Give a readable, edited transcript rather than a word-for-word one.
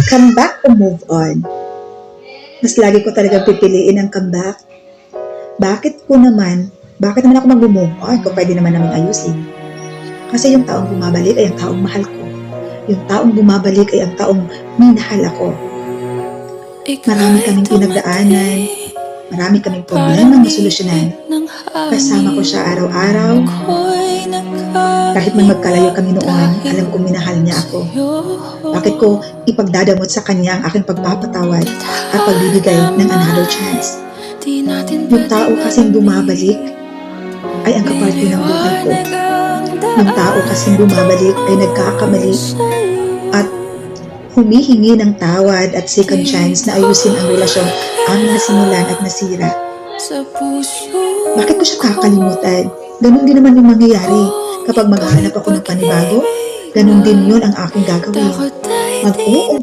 Come back o move on? Mas lagi ko talagang pipiliin ang comeback. Bakit naman ako mag-move on kung pwede naman namin ayusin? Kasi yung taong bumabalik ay ang taong mahal ko. Yung taong bumabalik ay ang taong minahal ako. Marami kaming pinagdaanan, marami kaming problema na solusyonan. Kasama ko siya araw-araw. Kahit man magkalayo kami noon, alam kong minahal niya ako. Bakit ko ipagdadamot sa kanya ang aking pagpapatawad at pagbibigay ng another chance? Yung tao kasing bumabalik ay ang kaparte ng buhay ko. Yung tao kasing bumabalik ay nagkakamali at humihingi ng tawad at second chance na ayusin ang relasyon aming nasimulan at nasira. Bakit ko siya kakalimutan? Ganun din naman yung mangyayari kapag maghahanap ako ng panibago. Ganun din yun ang aking gagawin. Mag-oo